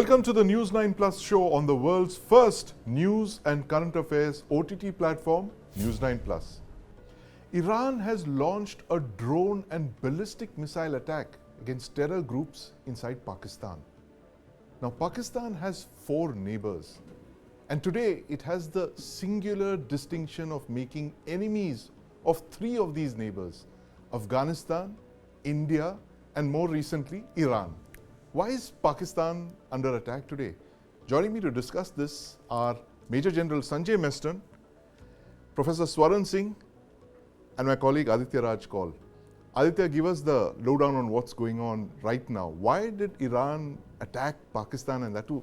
Welcome to the News9 Plus show on the world's first news and current affairs OTT platform, News9 Plus. Iran has launched a drone and ballistic missile attack against terror groups inside Pakistan. Now, Pakistan has 4 neighbours, and today it has the singular distinction of making enemies of 3 of these neighbours: Afghanistan, India, and more recently, Iran. Why is Pakistan under attack today? Joining me to discuss this are Major General Sanjay Mestin, Professor Swaran Singh, and my colleague Aditya Kaul. Aditya, give us the lowdown on what's going on right now. Why did Iran attack Pakistan, and that too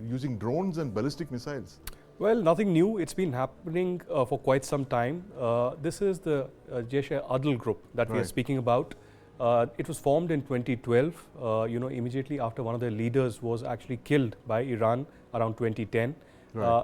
using drones and ballistic missiles? Well, nothing new. It's been happening for quite some time. This is the Jaish-e-Adl group that we are speaking about. It was formed in 2012, immediately after one of their leaders was actually killed by Iran around 2010.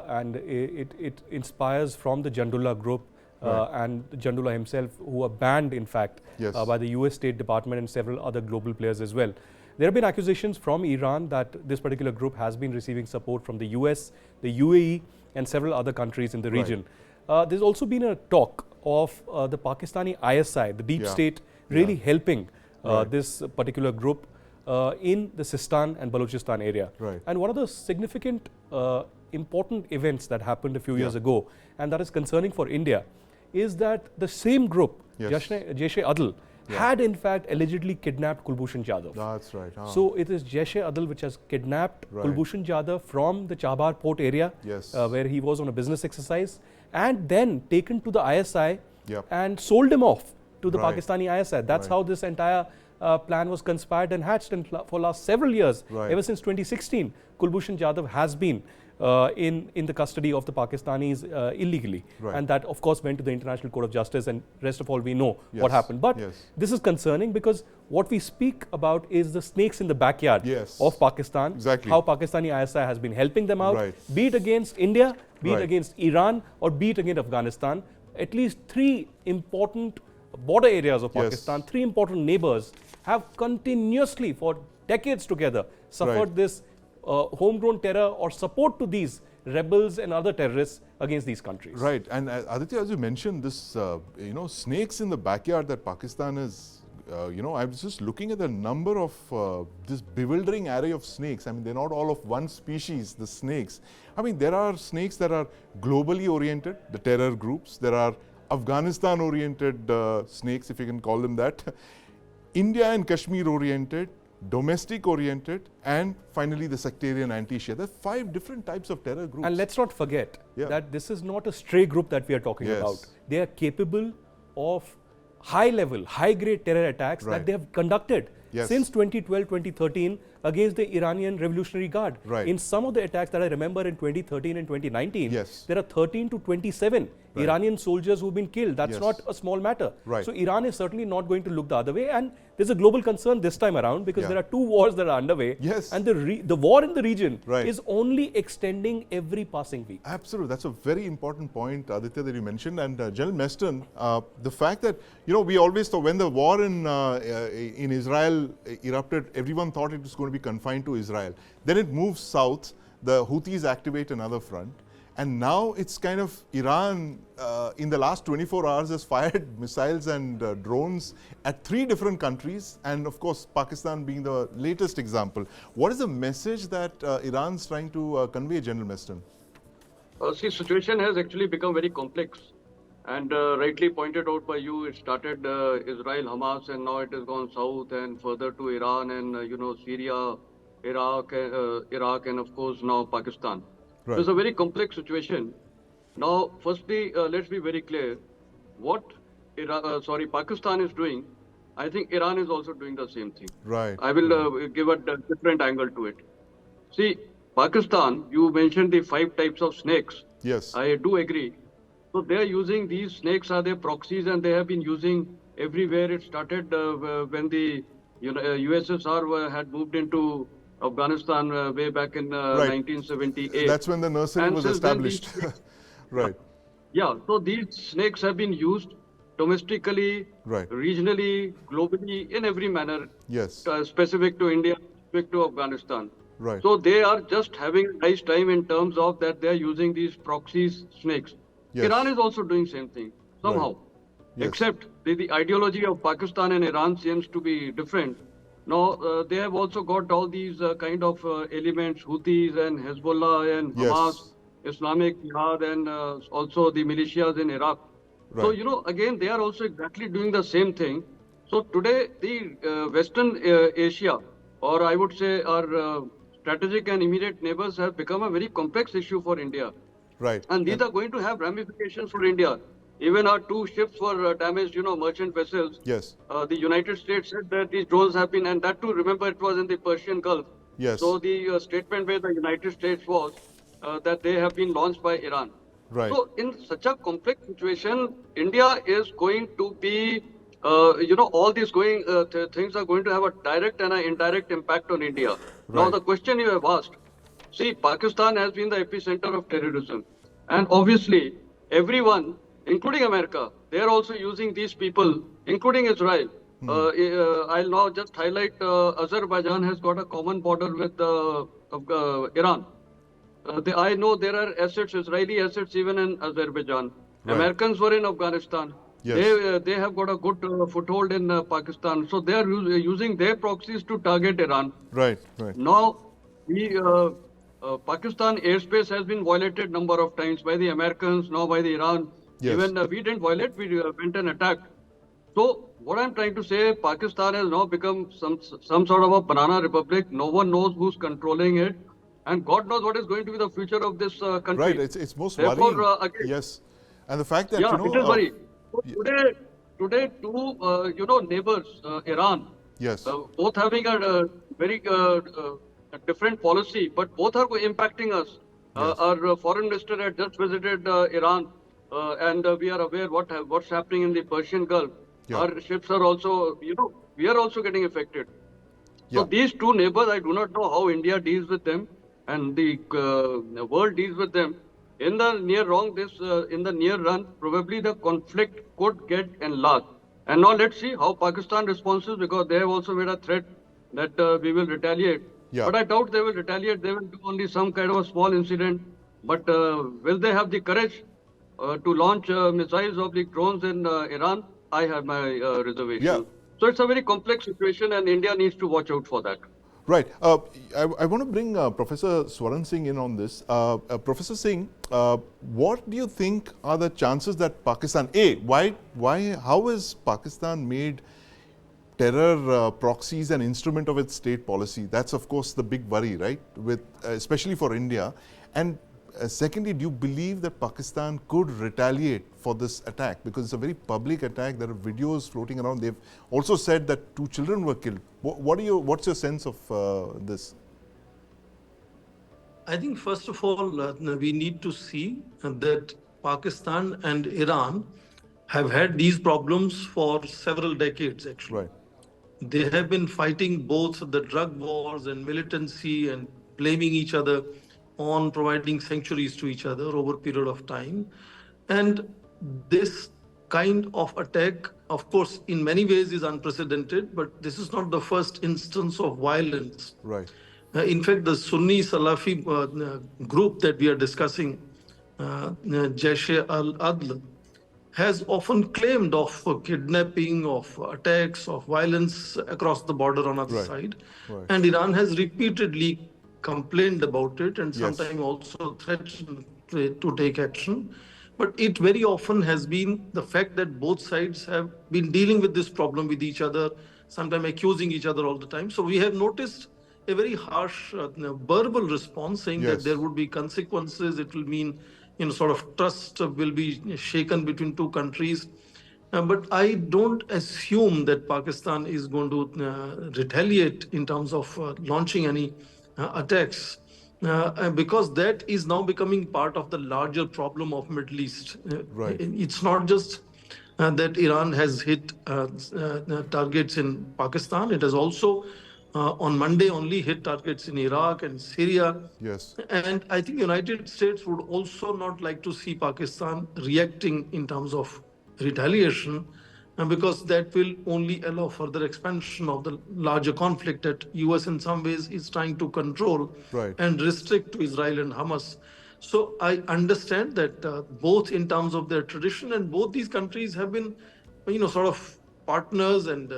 And it inspires from the Jandullah group and Jandullah himself, who were banned, in fact, by the US State Department and several other global players as well. There have been accusations from Iran that this particular group has been receiving support from the US, the UAE, and several other countries in the region. There's also been a talk of the Pakistani ISI, the deep state, really helping this particular group in the Sistan and Baluchistan area. And one of the significant, important events that happened a few years ago, and that is concerning for India, is that the same group, Jaish-e-Adl, had in fact allegedly kidnapped Kulbhushan Jadhav. That's right. So it is Jaish-e-Adl which has kidnapped Kulbhushan Jadhav from the Chabahar port area, where he was on a business exercise, and then taken to the ISI and sold him off to the Pakistani ISI. That's how this entire plan was conspired and hatched. And for last several years, ever since 2016, Kulbhushan Jadhav has been in the custody of the Pakistanis illegally. And that, of course, went to the International Court of Justice, and rest of all we know what happened. But this is concerning because what we speak about is the snakes in the backyard of Pakistan, how Pakistani ISI has been helping them out, be it against India, be it against Iran, or be it against Afghanistan. At least 3 important border areas of Pakistan, 3 important neighbours, have continuously for decades together suffered this homegrown terror or support to these rebels and other terrorists against these countries. Right, and Aditya, as you mentioned, this snakes in the backyard that Pakistan is, I was just looking at the number of this bewildering array of snakes. I mean, they're not all of one species, the snakes. I mean, there are snakes that are globally oriented, the terror groups. There are Afghanistan-oriented snakes, if you can call them that, India and Kashmir-oriented, domestic-oriented, and finally the sectarian anti-Shia. There are 5 different types of terror groups. And let's not forget that this is not a stray group that we are talking about. They are capable of high-level, high-grade terror attacks that they have conducted since 2012-2013 against the Iranian Revolutionary Guard. In some of the attacks that I remember in 2013 and 2019, there are 13 to 27 Iranian soldiers who've been killed. That's not a small matter. So Iran is certainly not going to look the other way, and there's a global concern this time around because there are 2 wars that are underway, and the war in the region is only extending every passing week. Absolutely, that's a very important point, Aditya, that you mentioned. And General Mestin, the fact that we always thought when the war in Israel erupted, everyone thought it was going to be confined to Israel. Then it moves south. The Houthis activate another front. And now it's kind of Iran, in the last 24 hours, has fired missiles and drones at 3 different countries. And of course, Pakistan being the latest example. What is the message that Iran's trying to convey, General Mestin? See, situation has actually become very complex. And rightly pointed out by you, it started Israel, Hamas, and now it has gone south and further to Iran and, Syria, Iraq, and of course now Pakistan. It's a very complex situation. Now, firstly, let's be very clear. What Pakistan is doing, I think Iran is also doing the same thing. I will give a different angle to it. See, Pakistan, you mentioned the 5 types of snakes. I do agree. So they are using these snakes are their proxies, and they have been using everywhere. It started when the USSR had moved into Afghanistan way back in 1978. That's when the nursery was established. So these snakes have been used domestically, regionally, globally, in every manner, specific to India, specific to Afghanistan. Right. So they are just having a nice time in terms of that they are using these proxies, snakes. Iran Yes. is also doing same thing Right. somehow, Yes. except the ideology of Pakistan and Iran seems to be different. Now they have also got all these kind of elements, Houthis and Hezbollah and Hamas, Yes. Islamic Jihad, and also the militias in Iraq. So, Right. again, they are also exactly doing the same thing. So today, the Western Asia, or I would say our strategic and immediate neighbors, have become a very complex issue for India. Right. And these And are going to have ramifications for India. Even our two ships were damaged, merchant vessels. yes. The United States said that these drones have been, and that too, remember, it was in the Persian Gulf. So Yes. the statement by the United States was that they have been launched by Iran. Right. So in such a complex situation, India is going to be, all these things are going to have a direct and an indirect impact on India. Now, Right. the question you have asked, see, Pakistan has been the epicenter of terrorism. And obviously, everyone, including America, they are also using these people, including Israel. I'll now just highlight Azerbaijan has got a common border with Iran. I know there are assets, Israeli assets, even in Azerbaijan. Right. Americans were in Afghanistan. They Yes. uh, they have got a good foothold in Pakistan. So they are using their proxies to target Iran. Right. Right. Now, Pakistan airspace has been violated number of times by the Americans, now by the Iran. Yes. Even we didn't violate, we went and attacked. So what I'm trying to say, Pakistan has now become some sort of a banana republic. No one knows who's controlling it, and God knows what is going to be the future of this Right. country. It's most Therefore, worrying. again, Yes. And the fact that yeah, it is worrying. So y- today, two neighbors, Iran, yes. both having a very a different policy, but both are impacting us. Yes. Our foreign minister had just visited Iran, and we are aware what's happening in the Persian Gulf. Yeah. Our ships are also, we are also getting affected. So Yeah. these two neighbors, I do not know how India deals with them and the world deals with them. In the in the near run, probably the conflict could get enlarged. And now let's see how Pakistan responds because they have also made a threat that we will retaliate. Yeah. But I doubt they will retaliate. They will do only some kind of a small incident. But will they have the courage to launch missiles of the drones in Iran? I have my Yeah. reservation. So it's a very complex situation, and India needs to watch out for that. Right. I want to bring Professor Swaran Singh in on this. Professor Singh, what do you think are the chances that Pakistan, how has Pakistan made terror proxies an instrument of its state policy? That's of course the big worry, right? With especially for India. And secondly, do you believe that Pakistan could retaliate for this attack? Because it's a very public attack. There are videos floating around. They've also said that 2 children were killed. What's your sense of this? I think first of all, we need to see that Pakistan and Iran have had these problems for several decades, actually. Right. They have been fighting both the drug wars and militancy and blaming each other on providing sanctuaries to each other over a period of time. And this kind of attack, of course, in many ways is unprecedented, but this is not the first instance of violence. Right. In fact, the Sunni Salafi group that we are discussing, Jaish al-Adl, has often claimed of kidnapping, of attacks, of violence across the border on other Right. side. Right. And Iran has repeatedly complained about it and Yes. sometimes also threatened to take action. But it very often has been the fact that both sides have been dealing with this problem with each other, sometimes accusing each other all the time. So we have noticed a very harsh verbal response saying that Yes. there would be consequences. It will mean, sort of trust will be shaken between two countries. But I don't assume that Pakistan is going to retaliate in terms of launching any attacks. Because that is now becoming part of the larger problem of Middle East. Right. It's not just that Iran has hit targets in Pakistan. It has also, on Monday only, hit targets in Iraq and Syria. Yes. And I think the United States would also not like to see Pakistan reacting in terms of retaliation, and because that will only allow further expansion of the larger conflict that US in some ways is trying to control Right. and restrict to Israel and Hamas. So I understand that both in terms of their tradition, and both these countries have been, sort of partners. And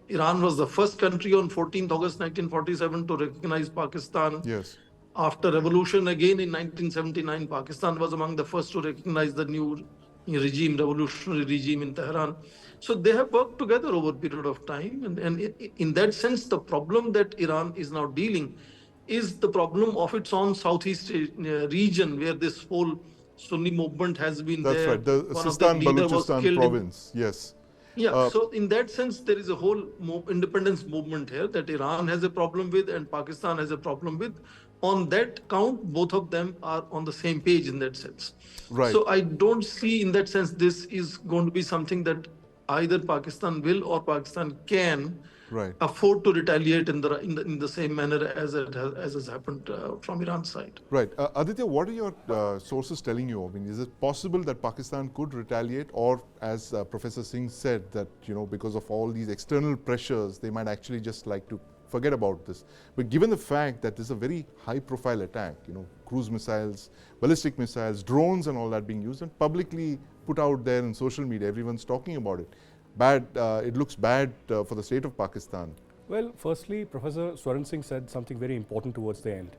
Iran was the first country on 14th August 1947 to recognize Pakistan. Yes. After revolution again in 1979, Pakistan was among the first to recognize the new regime, revolutionary regime in Tehran. So they have worked together over a period of time. And in that sense, the problem that Iran is now dealing is the problem of its own southeast region, where this whole Sunni movement has been That's there. right. The One of the Sistan leaders was Baluchistan killed province. Yes. Yeah, so in that sense, there is a whole independence movement here that Iran has a problem with and Pakistan has a problem with. On that count, both of them are on the same page in that sense. Right. So I don't see in that sense this is going to be something that either Pakistan will or Pakistan can Right. afford to retaliate in the same manner as has happened from Iran's side. Right. Aditya, what are your sources telling you? I mean, is it possible that Pakistan could retaliate, or as Professor Singh said, that, because of all these external pressures, they might actually just like to forget about this? But given the fact that this is a very high-profile attack, cruise missiles, ballistic missiles, drones and all that being used and publicly put out there in social media, everyone's talking about it. It looks bad for the state of Pakistan. Well, firstly, Professor Swaran Singh said something very important towards the end.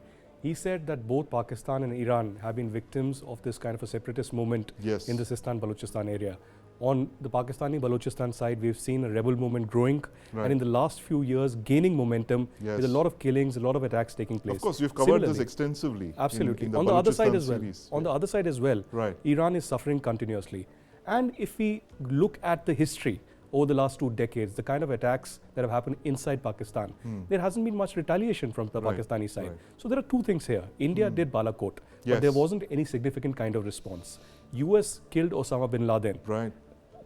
He said that both Pakistan and Iran have been victims of this kind of a separatist movement Yes. in the Sistan-Balochistan area. On the Pakistani-Balochistan side, we've seen a rebel movement growing, Right. and in the last few years gaining momentum, Yes. with a lot of killings, a lot of attacks taking place. Of course, we've covered this Similarly, extensively. absolutely. In the On the other side Baluchistan as well. series. On the other side as well, Right. Iran is suffering continuously. And if we look at the history over the last 2 decades, the kind of attacks that have happened inside Pakistan, there hasn't been much retaliation from the Right, Pakistani side. right. So there are two things here. India did Balakot, Yes. but there wasn't any significant kind of response. US killed Osama bin Laden. Right.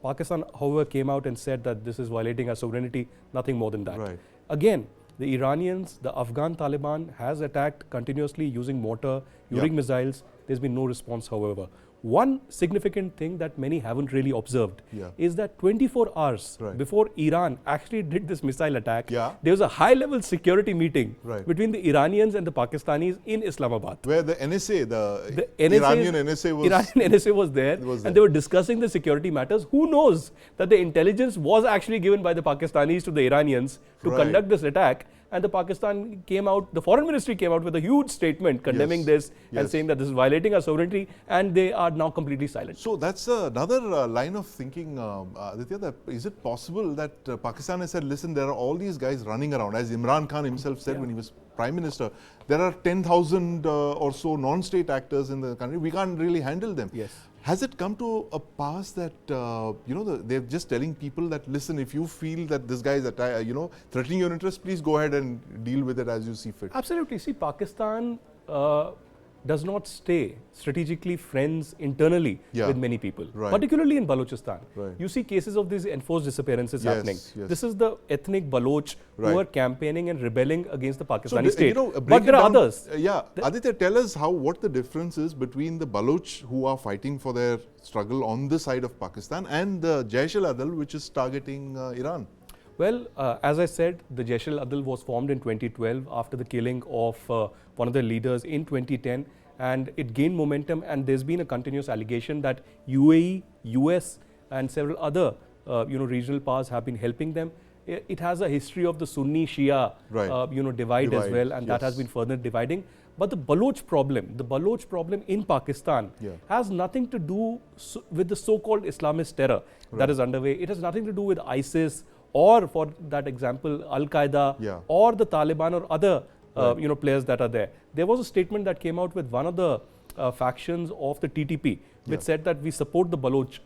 Pakistan, however, came out and said that this is violating our sovereignty, nothing more than that. Right. Again, the Iranians, the Afghan Taliban has attacked continuously using mortar, using missiles. There's been no response, however. One significant thing that many haven't really observed is that 24 hours Right. before Iran actually did this missile attack, Yeah. there was a high-level security meeting Right. between the Iranians and the Pakistanis in Islamabad. Where the NSA, The Iranian NSA was... Iranian NSA was there, and they were discussing the security matters. Who knows that the intelligence was actually given by the Pakistanis to the Iranians to Right. conduct this attack, and the Pakistan came out, the foreign ministry came out with a huge statement condemning this and Yes. saying that this is violating our sovereignty, and they are now completely silent. So that's another line of thinking, Aditya, that is it possible that Pakistan has said, listen, there are all these guys running around, as Imran Khan himself said when he was Prime Minister, there are 10,000 or so non-state actors in the country, we can't really handle them. Yes. Has it come to a pass that, they're just telling people that, listen, if you feel that this guy is, threatening your interest, please go ahead and deal with it as you see fit? Absolutely. See, Pakistan does not stay strategically friends internally with many people, Right. particularly in Balochistan. Right. You see cases of these enforced disappearances happening. Yes. This is the ethnic Baloch Right. who are campaigning and rebelling against the Pakistani So, state. break But it there are down. others. Aditya, tell us what the difference is between the Baloch who are fighting for their struggle on the side of Pakistan and the Jaish al-Adl, which is targeting Iran. Well, as I said, the Jaish al-Adl was formed in 2012 after the killing of one of the leaders in 2010, and it gained momentum, and there's been a continuous allegation that UAE, US and several other regional powers have been helping them. It has a history of the Sunni Shia divide as well, and that has been further dividing. But the Baloch problem in Pakistan has nothing to do with the so-called Islamist terror that is underway. It has nothing to do with ISIS or, for that example, Al-Qaeda or the Taliban or other players that are there. There was a statement that came out with one of the factions of the TTP, which said that we support the Baloch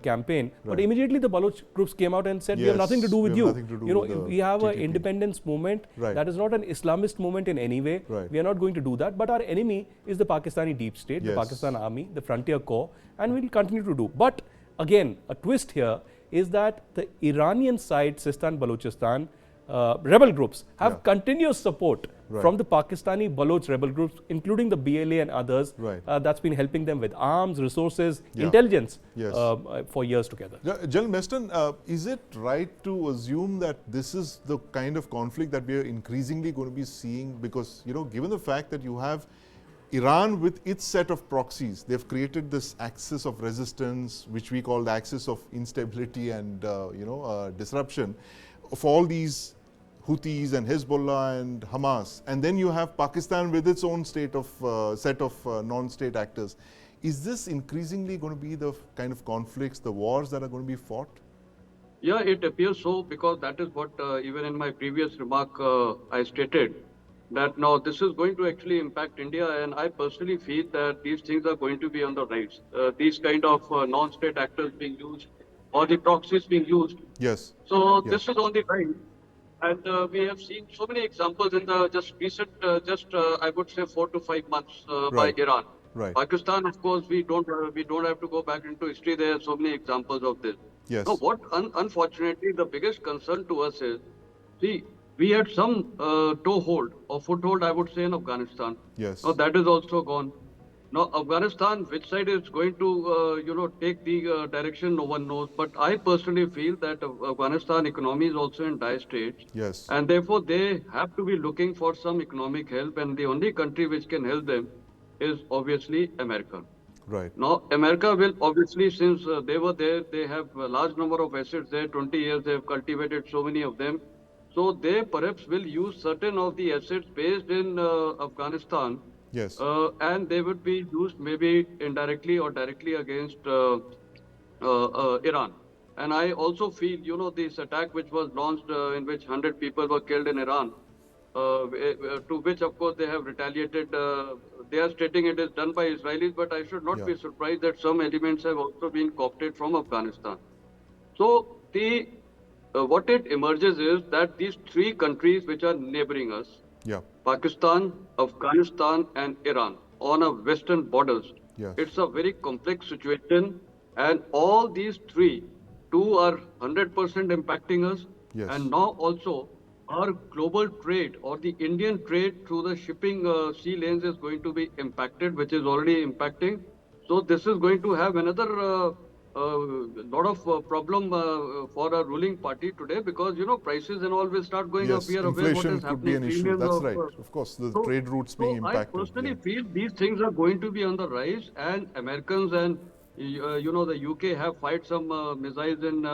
campaign, but immediately the Baloch groups came out and said we have nothing to do with you. We have an independence movement that is not an Islamist movement in any way. We are not going to do that. But our enemy is the Pakistani deep state, the Pakistan army, the frontier corps, and we will continue to do. But again, a twist here is that the Iranian side, Sistan Balochistan, rebel groups have continuous support from the Pakistani Baloch rebel groups, including the BLA and others, that's been helping them with arms, resources, intelligence for years together. General Mestin, is it right to assume that this is the kind of conflict that we are increasingly going to be seeing? Because, you know, given the fact that you have Iran with its set of proxies, they've created this axis of resistance, which we call the axis of instability and disruption of all these Houthis and Hezbollah and Hamas, and then you have Pakistan with its own set of non-state actors. Is this increasingly going to be the kind of conflicts, the wars that are going to be fought? Yeah, it appears so, because that is what even in my previous remark I stated, that now this is going to actually impact India, and I personally feel that these things are going to be on the rise. These kind of non-state actors being used, or the proxies being used. Yes. So this is on the rise. And we have seen so many examples in the just recent, I would say 4 to 5 months by Iran. Pakistan, of course, we don't have to go back into history. There are so many examples of this. Yes. Now, what unfortunately the biggest concern to us is, see, we had some toehold or foothold, I would say, in Afghanistan. Yes. Now that is also gone. Now, Afghanistan, which side is going to, take the direction, no one knows. But I personally feel that Afghanistan economy is also in dire straits. Yes. And therefore, they have to be looking for some economic help. And the only country which can help them is obviously America. Right. Now, America will obviously, since they were there, they have a large number of assets there, 20 years, they have cultivated so many of them. So they perhaps will use certain of the assets based in Afghanistan. Yes. And they would be used maybe indirectly or directly against Iran. And I also feel, this attack which was launched in which 100 people were killed in Iran, to which, of course, they have retaliated. They are stating it is done by Israelis, but I should not be surprised that some elements have also been co-opted from Afghanistan. So what it emerges is that these three countries which are neighboring us, Pakistan, Afghanistan and Iran on our western borders. It's a very complex situation, and all these two are 100% impacting us. And now also our global trade or the Indian trade through the shipping sea lanes is going to be impacted, which is already impacting. So this is going to have another lot of problem for a ruling party today, because prices and all will start going up. We are aware what inflation is could be happening. an issue. That's right. Of course, the trade routes being impacted. I personally feel these things are going to be on the rise, and Americans and the UK have fired some missiles in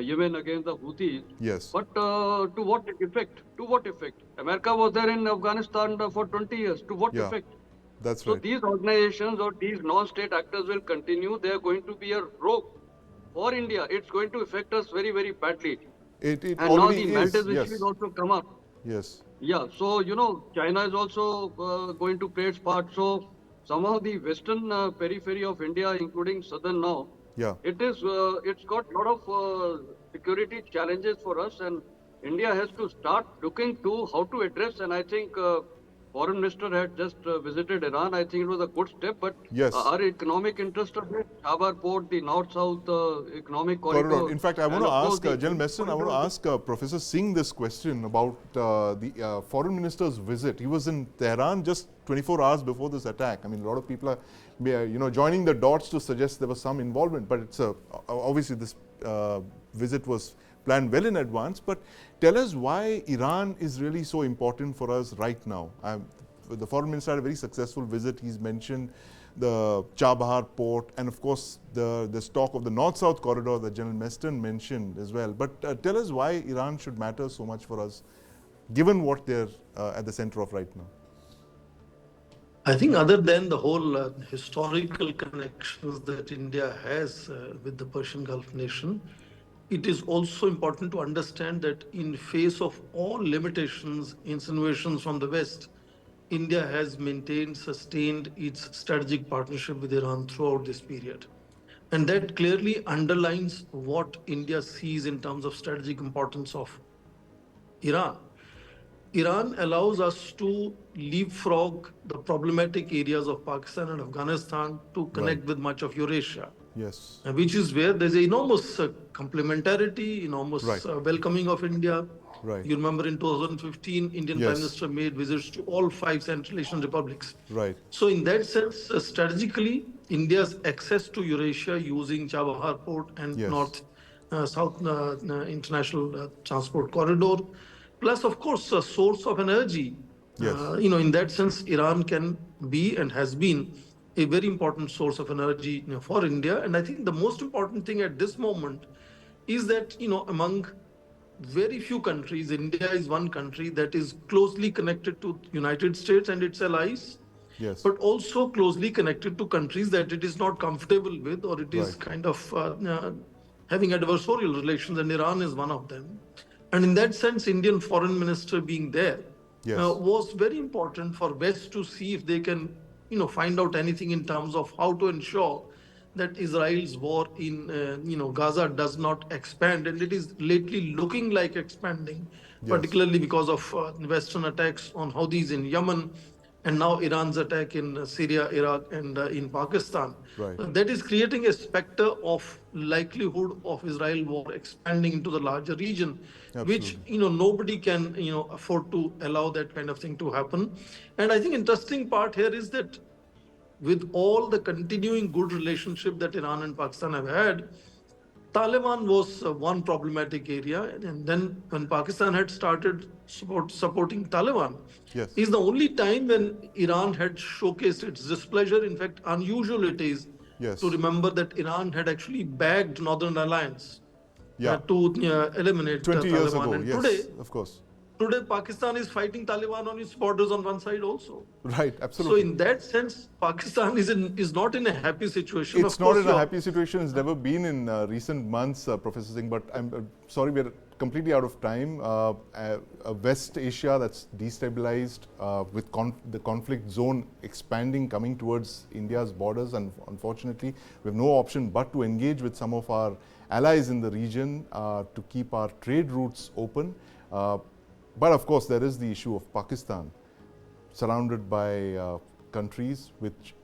Yemen against the Houthis. Yes. But to what effect? To what effect? America was there in Afghanistan for 20 years. To what effect? That's so right. these organizations or these non-state actors will continue. They are going to be a rope for India. It's going to affect us very, very badly. It and already now the Maldives is. issue will also come up. Yes. Yeah. So China is also going to play its part. So somehow the western periphery of India, including southern now, it's got a lot of security challenges for us, and India has to start looking to how to address. And I think Foreign Minister had just visited Iran. I think it was a good step, but our economic interest of it, Chabad Port, the North-South economic corridor. In fact, I want to ask, General Mestin, I want to ask Professor Singh this question about the Foreign Minister's visit. He was in Tehran just 24 hours before this attack. I mean, a lot of people are, joining the dots to suggest there was some involvement, but it's obviously this visit was planned well in advance. But tell us why Iran is really so important for us right now. The Foreign Minister had a very successful visit. He's mentioned the Chabahar port and of course the stock of the North-South corridor that General Mestin mentioned as well. But tell us why Iran should matter so much for us, given what they're at the center of right now. I think other than the whole historical connections that India has with the Persian Gulf nation, it is also important to understand that in face of all limitations, insinuations from the West, India has maintained, sustained its strategic partnership with Iran throughout this period. And that clearly underlines what India sees in terms of strategic importance of Iran. Iran allows us to leapfrog the problematic areas of Pakistan and Afghanistan to connect with much of Eurasia. Yes. Which is where there's enormous complementarity, enormous welcoming of India. Right. You remember in 2015, Indian Prime Yes. Minister made visits to all 5 Central Asian republics. Right. So in that sense, strategically, India's access to Eurasia using Chabahar port and Yes. South international transport corridor, plus of course a source of energy. Yes. In that sense, Iran can be and has been a very important source of energy for India. And I think the most important thing at this moment is that among very few countries, India is one country that is closely connected to United States and its allies, Yes. but also closely connected to countries that it is not comfortable with, or it is Right. kind of having adversarial relations, and Iran is one of them. And in that sense, Indian foreign minister being there Yes. was very important for West to see if they can, find out anything in terms of how to ensure that Israel's war in Gaza does not expand, and it is lately looking like expanding, Yes. particularly because of Western attacks on Houthis in Yemen, and now Iran's attack in Syria, Iraq, and in Pakistan. Right. That is creating a specter of likelihood of Israel war expanding into the larger region, which Absolutely. nobody can afford to allow that kind of thing to happen. And I think interesting part here is that with all the continuing good relationship that Iran and Pakistan have had, Taliban was one problematic area. And then when Pakistan had started supporting Taliban, Yes. is the only time when Iran had showcased its displeasure. In fact, unusual it is Yes. to remember that Iran had actually bagged Northern Alliance Yeah. to eliminate 20 years Taliban. ago. And Yes. Of course. today Pakistan is fighting Taliban on its borders on one side also. Right. So Absolutely. in that sense, Pakistan is not in a happy situation. It's Of not course, in a happy situation. It's never been in recent months, Professor Singh. But I'm sorry, we're completely out of time. West Asia that's destabilized with the conflict zone expanding, coming towards India's borders, and unfortunately, we have no option but to engage with some of our allies in the region to keep our trade routes open. But of course, there is the issue of Pakistan, surrounded by countries which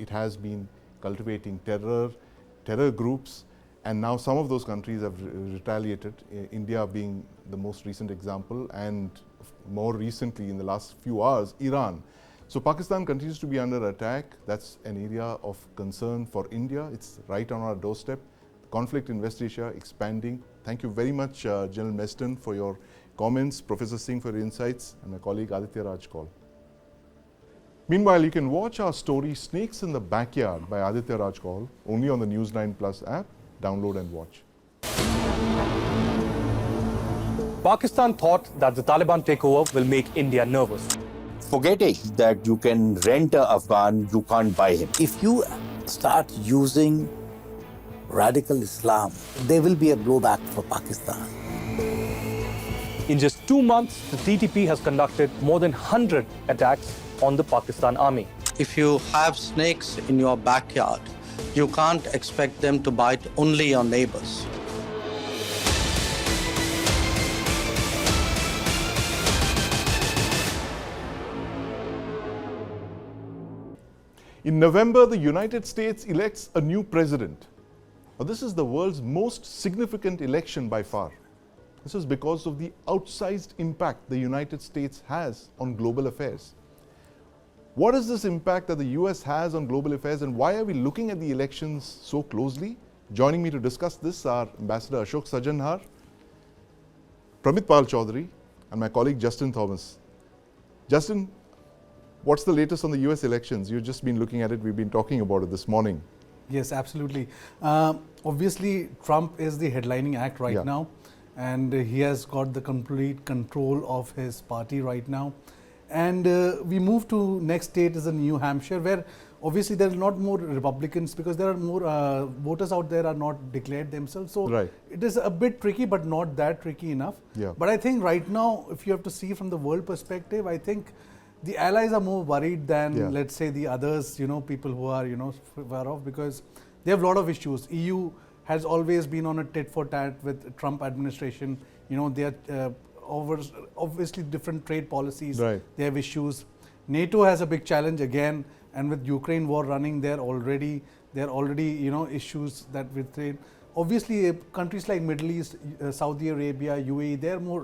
it has been cultivating terror groups, and now some of those countries have retaliated, India being the most recent example, and more recently in the last few hours, Iran. So Pakistan continues to be under attack. That's an area of concern for India. It's right on our doorstep. The conflict in West Asia expanding. Thank you very much, General Mestin, for your comments, Professor Singh for your insights, and my colleague Aditya Kaul. Meanwhile, you can watch our story Snakes in the Backyard by Aditya Kaul only on the News9 Plus app. Download and watch. Pakistan thought that the Taliban takeover will make India nervous. Forgetting that you can rent an Afghan, you can't buy him. If you start using radical Islam, there will be a blowback for Pakistan. In just 2 months, the TTP has conducted more than 100 attacks on the Pakistan army. If you have snakes in your backyard, you can't expect them to bite only your neighbors. In November, the United States elects a new president. Now, this is the world's most significant election by far. This is because of the outsized impact the United States has on global affairs. What is this impact that the US has on global affairs, and why are we looking at the elections so closely? Joining me to discuss this are Ambassador Ashok Sajanhar, Pramit Pal Chaudhary, and my colleague Justin Thomas. Justin, what's the latest on the US elections? You've just been looking at it, we've been talking about it this morning. Yes, absolutely. Obviously, Trump is the headlining act right now, and he has got the complete control of his party right now. And we move to next state is in New Hampshire, where obviously there are not more Republicans because there are more voters out there are not declared themselves. So it is a bit tricky, but not that tricky enough. But I think right now, if you have to see from the world perspective, I think the allies are more worried than let's say the others, people who are, far off, because they have a lot of issues. EU has always been on a tit for tat with Trump administration. They are obviously different trade policies. They have issues. NATO has a big challenge again, and with Ukraine war running, there are already issues that with trade. obviously, countries like Middle East, Saudi Arabia, UAE, they're more,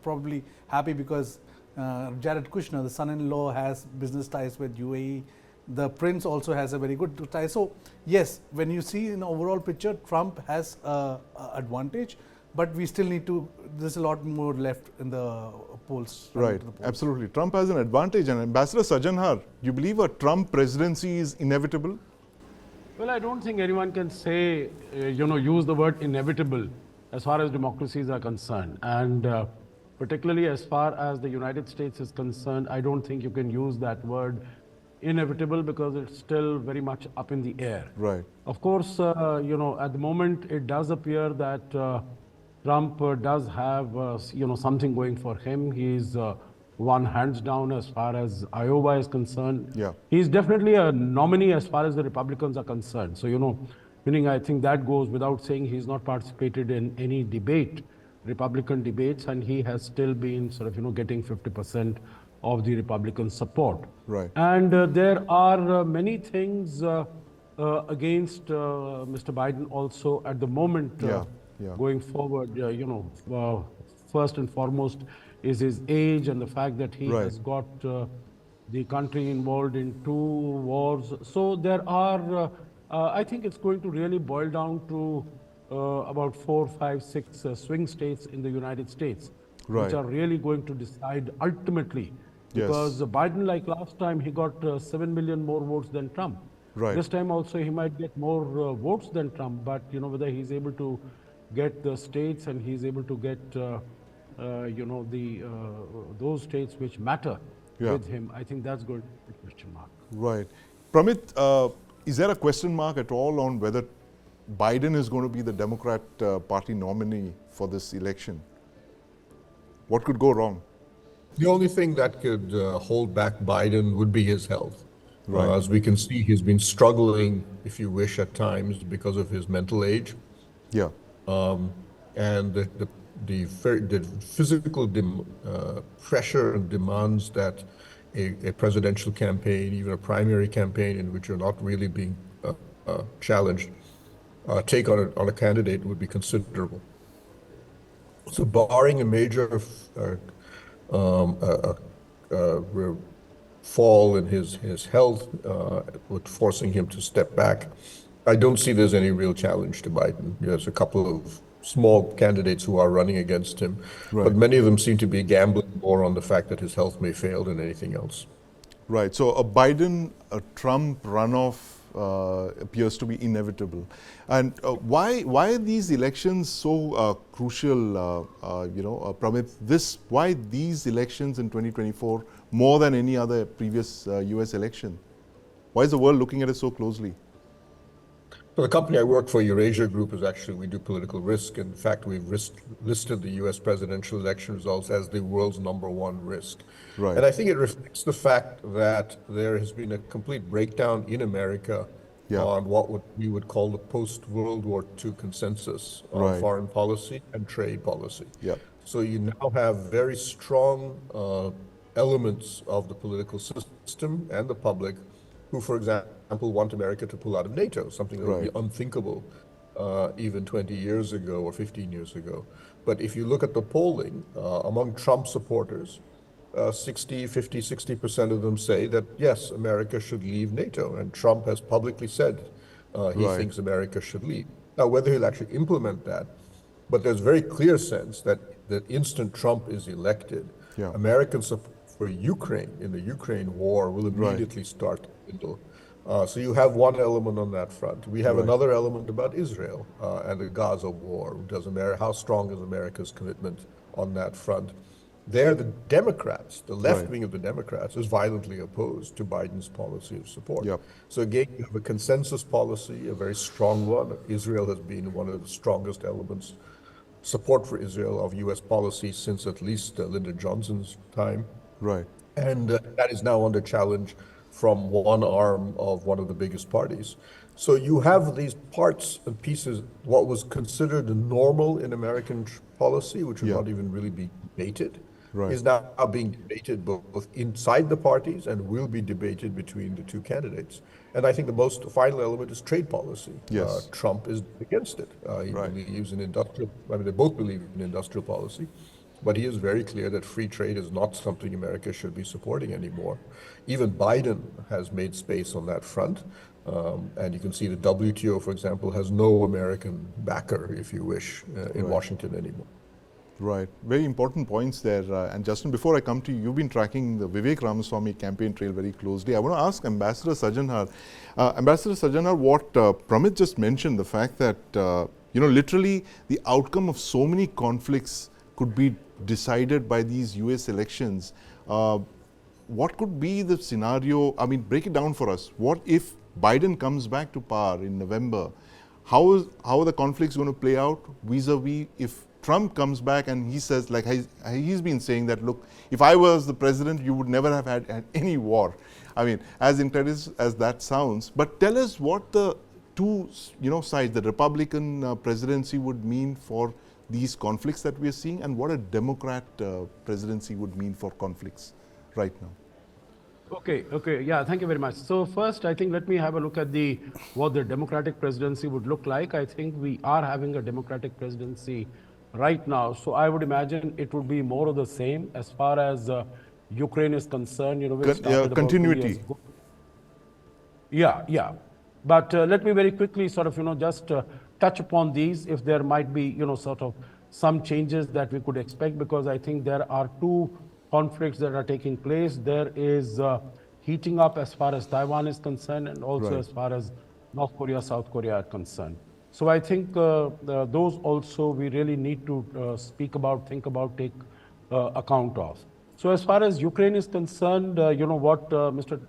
probably happy because Jared Kushner, the son-in-law, has business ties with UAE. The prince also has a very good tie. So yes, when you see in the overall picture, Trump has a advantage, but we still need to. There's a lot more left in the polls. Right, absolutely. Trump has an advantage. And Ambassador Sajanhar, you believe a Trump presidency is inevitable? Well, I don't think anyone can say, use the word inevitable as far as democracies are concerned. And particularly as far as the United States is concerned, I don't think you can use that word inevitable because it's still very much up in the air. Right. Of course, at the moment, it does appear that Trump does have, something going for him. He's won hands down as far as Iowa is concerned. Yeah. He's definitely a nominee as far as the Republicans are concerned. So, meaning I think that goes without saying. He's not participated in any debate, Republican debates, and he has still been sort of, getting 50% of the Republican support. Right. And there are many things against Mr. Biden also at the moment. Going forward, first and foremost is his age and the fact that he has got the country involved in 2 wars. So there are, I think it's going to really boil down to about 4, 5, 6 swing states in the United States, which are really going to decide ultimately. Because Biden, like last time, he got 7 million more votes than Trump. Right. This time also he might get more votes than Trump, but whether he's able to get the states and he's able to get those states which matter with him, I think that's going to be a question mark. Right. Pramit, is there a question mark at all on whether Biden is going to be the Democrat Party nominee for this election? What could go wrong? The only thing that could hold back Biden would be his health. Right. As we can see, he's been struggling, if you wish, at times because of his mental age. Yeah. And the physical pressure and demands that a presidential campaign, even a primary campaign in which you're not really being challenged, take on a candidate would be considerable. So barring a major fall in his health, with forcing him to step back, I don't see there's any real challenge to Biden. There's a couple of small candidates who are running against him, but many of them seem to be gambling more on the fact that his health may fail than anything else. Right. So a Biden-Trump runoff appears to be inevitable. And why are these elections so crucial, Pramit? Why these elections in 2024 more than any other previous US election? Why is the world looking at it so closely? So the company I work for, Eurasia Group, we do political risk. In fact, we've listed the US presidential election results as the world's #1 risk. Right. And I think it reflects the fact that there has been a complete breakdown in America on what we would call the post-World War II consensus on foreign policy and trade policy. Yeah. So you now have very strong elements of the political system and the public who, for example, want America to pull out of NATO, something that would be unthinkable even 20 years ago or 15 years ago. But if you look at the polling among Trump supporters, 60% of them say that, yes, America should leave NATO. And Trump has publicly said he thinks America should leave. Now, whether he'll actually implement that, but there's very clear sense that the instant Trump is elected, American support for Ukraine in the Ukraine war will immediately start to dwindle. So you have one element on that front. We have another element about Israel and the Gaza war. How strong is America's commitment on that front? There, the Democrats, the left wing of the Democrats, is violently opposed to Biden's policy of support. So again, you have a consensus policy, a very strong one. Israel has been one of the strongest elements, support for Israel of U.S. policy since at least Lyndon Johnson's time. Right. And that is now under challenge from one arm of one of the biggest parties. So you have these parts and pieces, what was considered normal in American policy, which would not even really be debated, is now being debated both inside the parties and will be debated between the two candidates. And I think the most final element is trade policy. Yes. Trump is against it. He believes in industrial, I mean, they both believe in industrial policy, but he is very clear that free trade is not something America should be supporting anymore. Even Biden has made space on that front. And you can see the WTO, for example, has no American backer, if you wish, in Washington anymore. Right. Very important points there. And Justin, before I come to you, you've been tracking the Vivek Ramaswamy campaign trail very closely. I want to ask Ambassador Sajanhar. Ambassador Sajanhar, what Pramit just mentioned, the fact that, literally the outcome of so many conflicts could be decided by these US elections. What could be the scenario? I mean, break it down for us. What if Biden comes back to power in November? How are the conflicts going to play out vis-a-vis if Trump comes back and he says, like he's been saying that, look, if I was the president, you would never have had any war. I mean, as intense as that sounds, but tell us what the two sides, the Republican presidency would mean for these conflicts that we are seeing, and what a Democrat presidency would mean for conflicts right now. Okay, yeah, thank you very much. So first, I think let me have a look at what the Democratic presidency would look like. I think we are having a Democratic presidency right now, so I would imagine it would be more of the same as far as Ukraine is concerned. Continuity. Yeah. But let me very quickly sort of just touch upon these, if there might be sort of some changes that we could expect, because I think there are two conflicts that are taking place. There is heating up as far as Taiwan is concerned, and also as far as North Korea, South Korea are concerned. So I think those also we really need to speak about, think about, take account of. So as far as Ukraine is concerned, what Mr.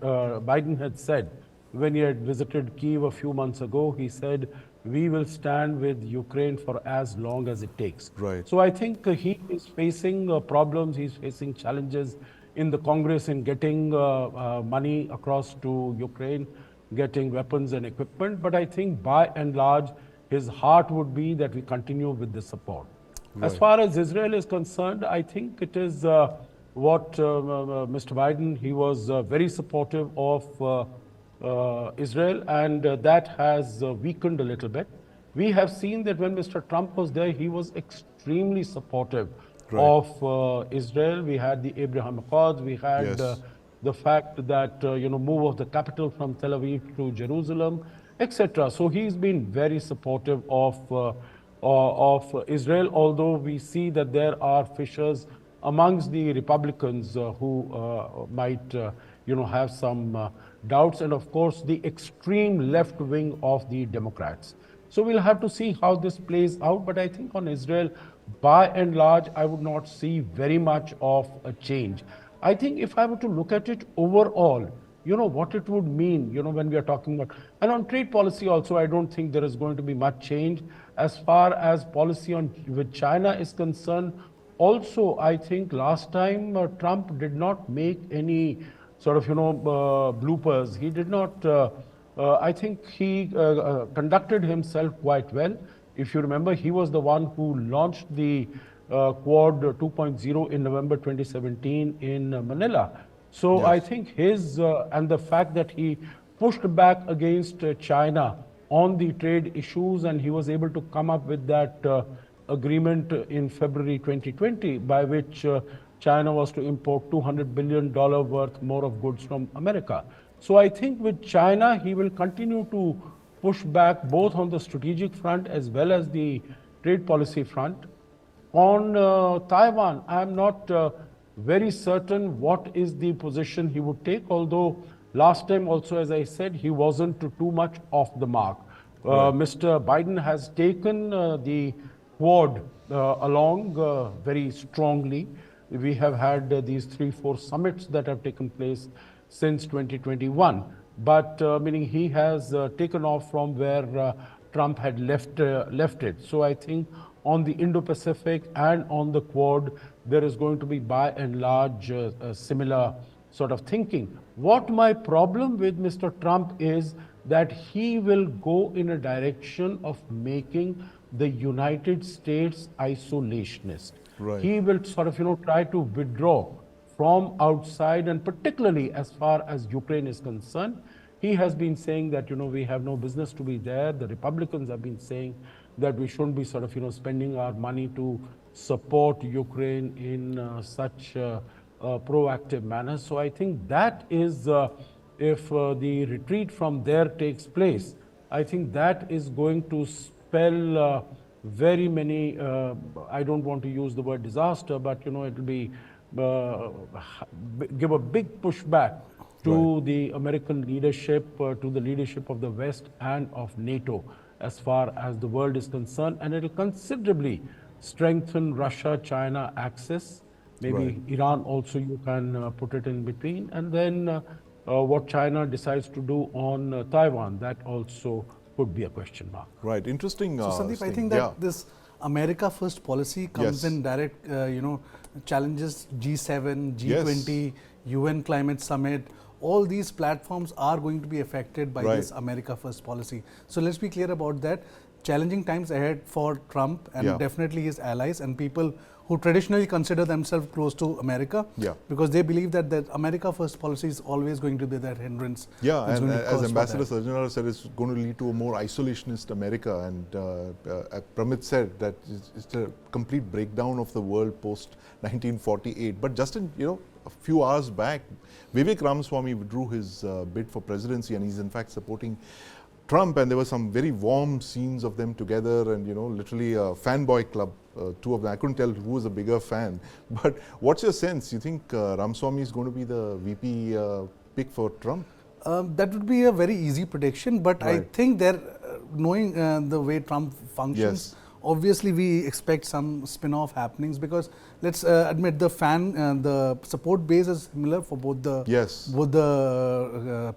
Biden had said when he had visited Kyiv a few months ago, he said, we will stand with Ukraine for as long as it takes. Right. So I think he is facing problems, he's facing challenges in the Congress in getting money across to Ukraine, getting weapons and equipment. But I think by and large, his heart would be that we continue with the support. Right. As far as Israel is concerned, I think it is what Mr. Biden, he was very supportive of Israel, and that has weakened a little bit. We have seen that when Mr. Trump was there, he was extremely supportive of Israel. We had the Abraham Accords, we had the fact that, move of the capital from Tel Aviv to Jerusalem, etc. So he's been very supportive of Israel, although we see that there are fissures amongst the Republicans who might, have some doubts, and of course the extreme left wing of the Democrats. So we'll have to see how this plays out, but I think on Israel, by and large, I would not see very much of a change. I think if I were to look at it overall, what it would mean, when we are talking about, and on trade policy also, I don't think there is going to be much change. As far as policy with China is concerned, also, I think last time Trump did not make any sort of, bloopers. He did not, I think he conducted himself quite well. If you remember, he was the one who launched the Quad 2.0 in November 2017 in Manila. So I think his, and the fact that he pushed back against China on the trade issues, and he was able to come up with that agreement in February 2020, by which China was to import $200 billion worth more of goods from America. So I think with China, he will continue to push back both on the strategic front as well as the trade policy front. On Taiwan, I am not very certain what is the position he would take, although last time also, as I said, he wasn't too much off the mark. Mr. Biden has taken the Quad along very strongly. We have had these 3-4 summits that have taken place since 2021, but meaning he has taken off from where Trump had left it. So I think on the Indo-Pacific and on the Quad, there is going to be by and large similar sort of thinking. What my problem with Mr. Trump is that he will go in a direction of making the United States isolationist. He will sort of, try to withdraw from outside, and particularly as far as Ukraine is concerned. He has been saying that, we have no business to be there. The Republicans have been saying that we shouldn't be sort of, spending our money to support Ukraine in such proactive manner. So I think that is, if the retreat from there takes place, I think that is going to spell very many, I don't want to use the word disaster, but it will be, give a big pushback to the American leadership, to the leadership of the West and of NATO as far as the world is concerned. And it will considerably strengthen Russia-China axis. Maybe Iran also you can put it in between. And then what China decides to do on Taiwan, that also could be a question mark. Right, interesting. So Sandeep, I think that this America First policy comes in direct, challenges G7, G20, UN Climate Summit. All these platforms are going to be affected by this America First policy. So let's be clear about that. Challenging times ahead for Trump and definitely his allies and people who traditionally consider themselves close to America, because they believe that the America First policy is always going to be that hindrance. Yeah, and as Ambassador Sarjan said, it's going to lead to a more isolationist America. And Pramit said that it's a complete breakdown of the world post 1948. But just in, a few hours back, Vivek Ramaswamy withdrew his bid for presidency, and he's in fact supporting Trump, and there were some very warm scenes of them together, and literally a fanboy club, two of them. I couldn't tell who was a bigger fan. But what's your sense? You think Ramaswamy is going to be the VP pick for Trump? That would be a very easy prediction, but I think they're knowing the way Trump functions. Obviously, we expect some spin-off happenings, because let's admit the the support base is similar for both the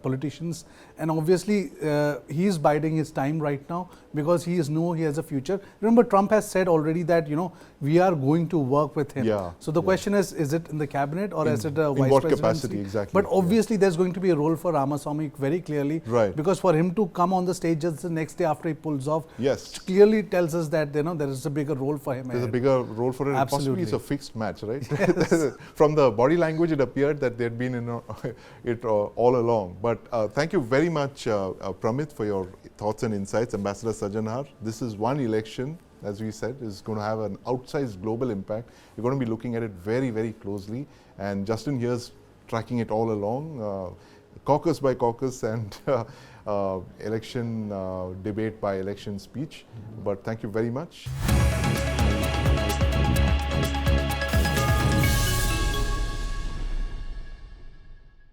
politicians, and obviously he is biding his time right now because he has a future. Remember, Trump has said already that we are going to work with him. So the question is it in the cabinet or is it a vice presidency? In what capacity exactly? But obviously there's going to be a role for Ramaswamy very clearly, because for him to come on the stage just the next day after he pulls off, clearly tells us that there is a bigger role for him. There's a bigger role for him. Possibly it's a fixed match, right? From the body language, it appeared that they'd been in it all along. But thank you very much, Pramit, for your thoughts and insights. Ambassador Sajanhar, this is one election, as we said, is going to have an outsized global impact. We're going to be looking at it very, very closely. And Justin here's tracking it all along, caucus by caucus and election debate by election speech. But thank you very much.